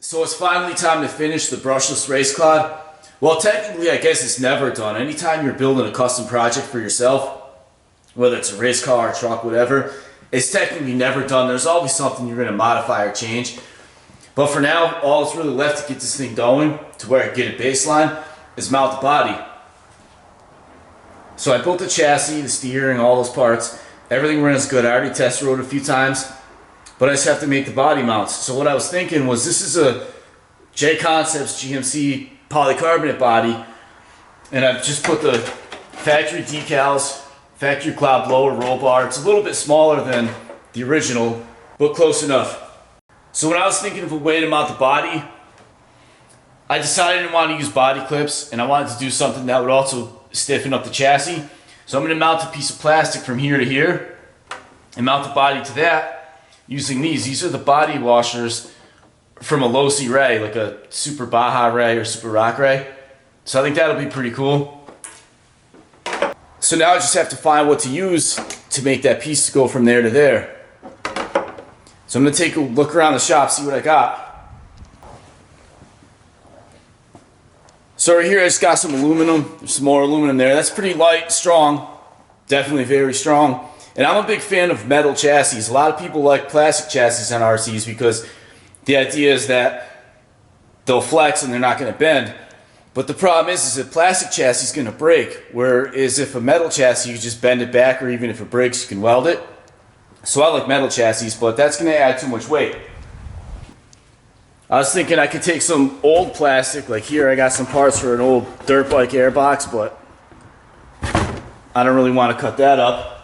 So it's finally time to finish the brushless race cloud. Well, technically, I guess it's never done. Anytime you're building a custom project for yourself, whether it's a race car, a truck, whatever, it's technically never done. There's always something you're going to modify or change. But for now, all that's really left to get this thing going to where I get a baseline is mount the body. So I built the chassis, the steering, all those parts. Everything runs good. I already test rode it a few times, but I just have to make the body mounts. So what I was thinking was, this is a J Concepts GMC polycarbonate body, and I've just put the factory decals, factory cloud blower roll bar. It's a little bit smaller than the original, but close enough. So when I was thinking of a way to mount the body, I decided I didn't want to use body clips, and I wanted to do something that would also stiffen up the chassis. So I'm going to mount a piece of plastic from here to here and mount the body to that using these. These are the body washers from a low-C ray, like a Super Baja ray or Super Rock ray. So I think that'll be pretty cool. So now I just have to find what to use to make that piece go from there to there. So I'm going to take a look around the shop, see what I got. So right here I just got some aluminum. There's some more aluminum there. That's pretty light, strong, definitely very strong. And I'm a big fan of metal chassis. A lot of people like plastic chassis on RCs because the idea is that they'll flex and they're not going to bend. But the problem is that plastic chassis is going to break, whereas if a metal chassis, you can just bend it back, or even if it breaks, you can weld it. So I like metal chassis, but that's going to add too much weight. I was thinking I could take some old plastic, like here I got some parts for an old dirt bike airbox, but I don't really want to cut that up.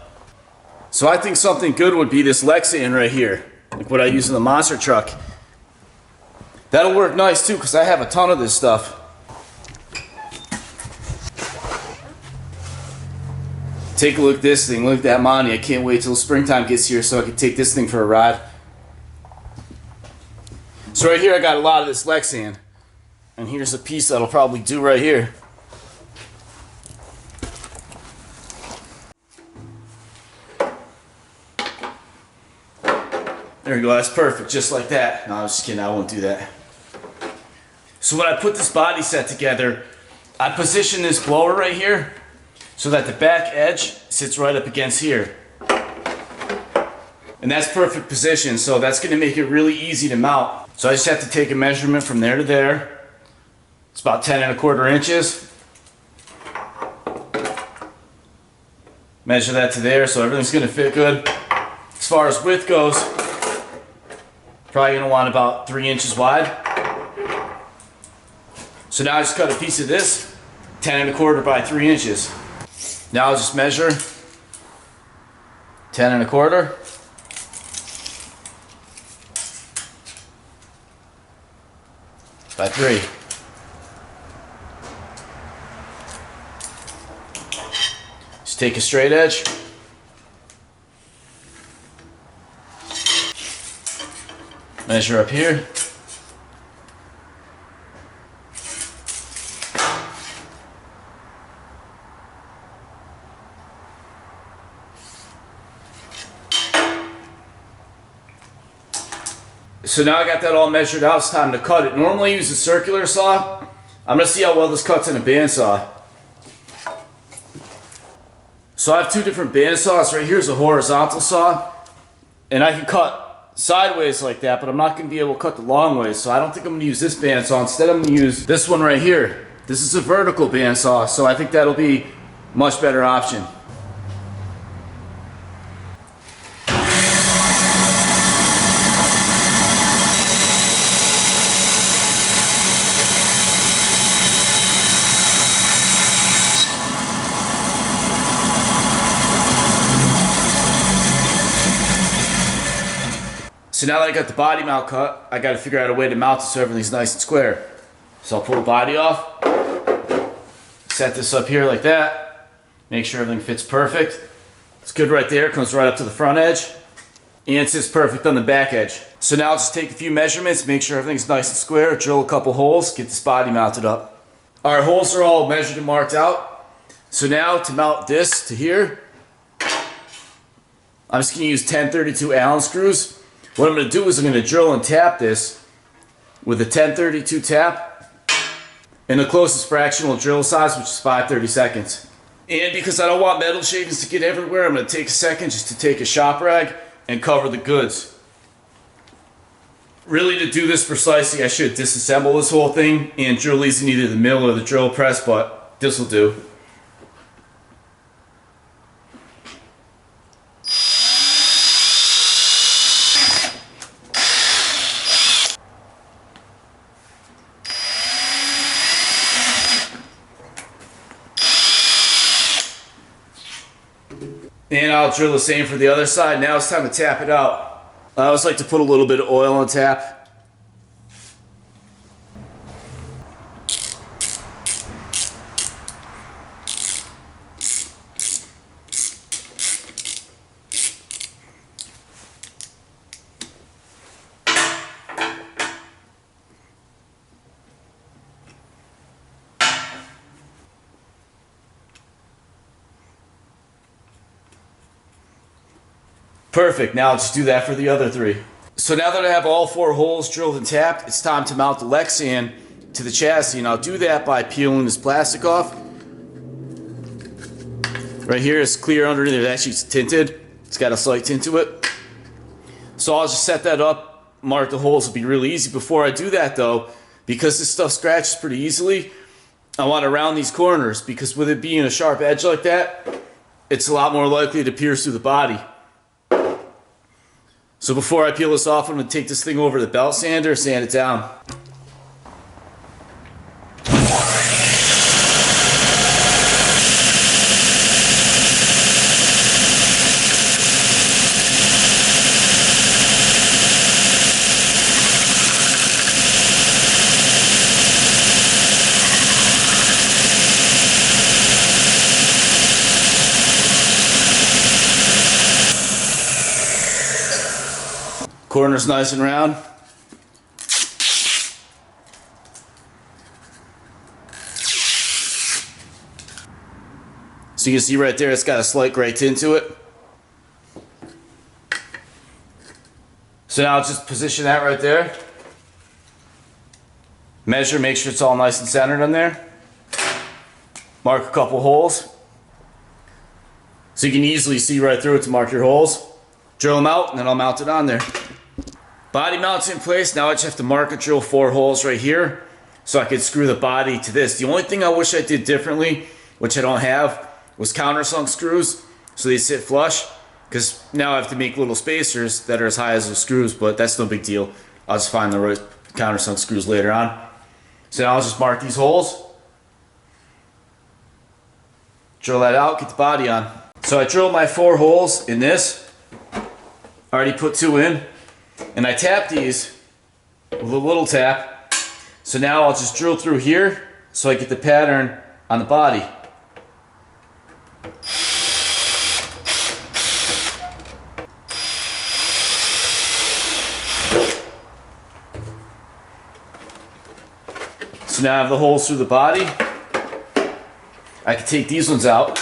So I think something good would be this Lexan right here, like what I use in the monster truck. That'll work nice too, because I have a ton of this stuff. Take a look at this thing, look at that Monty. I can't wait till springtime gets here so I can take this thing for a ride. So right here I got a lot of this Lexan, and here's a piece that'll probably do right here. There we go, that's perfect, just like that. No, I was just kidding, I won't do that. So when I put this body set together, I position this blower right here so that the back edge sits right up against here. And that's perfect position, so that's going to make it really easy to mount. So I just have to take a measurement from there to there. It's about 10¼ inches. Measure that to there, so everything's going to fit good. As far as width goes, probably going to want about 3 inches wide. So now I just cut a piece of this, 10¼ by 3 inches. Now I'll just measure 10¼ by 3. Just take a straight edge. Measure up here. So now I got that all measured out, it's time to cut it. Normally I use a circular saw. I'm going to see how well this cuts in a bandsaw. So I have two different bandsaws. Right here's a horizontal saw, and I can cut sideways like that, but I'm not going to be able to cut the long ways, so I don't think I'm going to use this bandsaw. Instead I'm going to use this one right here. This is a vertical bandsaw, so I think that'll be a much better option. So now that I got the body mount cut, I got to figure out a way to mount it so everything's nice and square. So I'll pull the body off, set this up here like that, make sure everything fits perfect. It's good right there, comes right up to the front edge, and it sits perfect on the back edge. So now I'll just take a few measurements, make sure everything's nice and square, drill a couple holes, get this body mounted up. Our holes are all measured and marked out. So now to mount this to here, I'm just going to use 1032 Allen screws. What I'm going to do is I'm going to drill and tap this with a 1032 tap and the closest fractional drill size, which is 5/32. And because I don't want metal shavings to get everywhere, I'm going to take a second just to take a shop rag and cover the goods. Really, to do this precisely, I should disassemble this whole thing and drill these in either the mill or the drill press, but this will do. And I'll drill the same for the other side. Now it's time to tap it out. I always like to put a little bit of oil on tap. Perfect, now I'll just do that for the other three. So now that I have all 4 holes drilled and tapped, it's time to mount the Lexan to the chassis, and I'll do that by peeling this plastic off. Right here it's clear underneath, it actually it's tinted. It's got a slight tint to it. So I'll just set that up, mark the holes, it'll be really easy. Before I do that though, because this stuff scratches pretty easily, I want to round these corners, because with it being a sharp edge like that, it's a lot more likely to pierce through the body. So before I peel this off, I'm going to take this thing over to the belt sander, sand it down. Corner's nice and round. So you can see right there, it's got a slight gray tint to it. So now I'll just position that right there. Measure, make sure it's all nice and centered on there. Mark a couple holes. So you can easily see right through it to mark your holes. Drill them out, and then I'll mount it on there. Body mount's in place. Now I just have to mark and drill 4 holes right here so I could screw the body to this. The only thing I wish I did differently, which I don't have, was countersunk screws so they sit flush, because now I have to make little spacers that are as high as the screws, but that's no big deal. I'll just find the right countersunk screws later on. So now I'll just mark these holes, drill that out, get the body on. So I drilled my 4 holes in this. I already put 2 in. And I tap these with a little tap. So now I'll just drill through here so I get the pattern on the body. So now I have the holes through the body. I can take these ones out.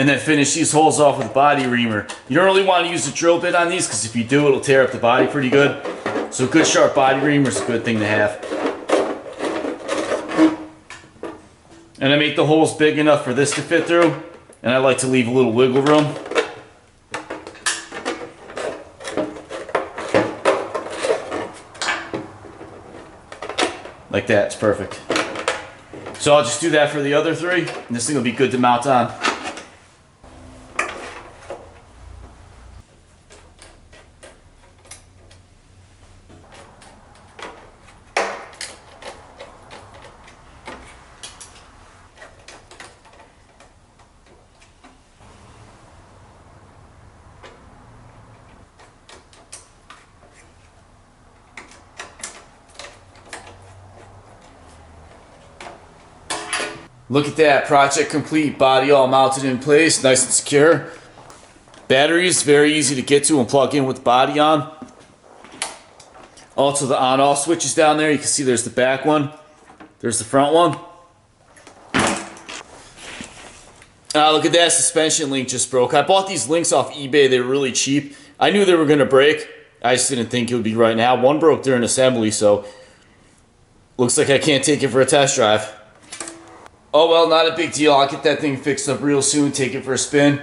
And then finish these holes off with a body reamer. You don't really want to use a drill bit on these, because if you do, it'll tear up the body pretty good. So a good sharp body reamer is a good thing to have. And I make the holes big enough for this to fit through, and I like to leave a little wiggle room. Like that, it's perfect. So I'll just do that for the other 3, and this thing will be good to mount on. Look at that, project complete, body all mounted in place, nice and secure. Batteries, very easy to get to and plug in with the body on. Also the on-off switches down there. You can see there's the back one. There's the front one. Look at that, suspension link just broke. I bought these links off eBay. They were really cheap. I knew they were going to break. I just didn't think it would be right now. One broke during assembly, so looks like I can't take it for a test drive. Oh well, not a big deal. I'll get that thing fixed up real soon, take it for a spin.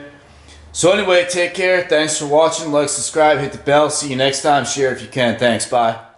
So anyway, take care. Thanks for watching. Like, subscribe, hit the bell. See you next time. Share if you can. Thanks. Bye.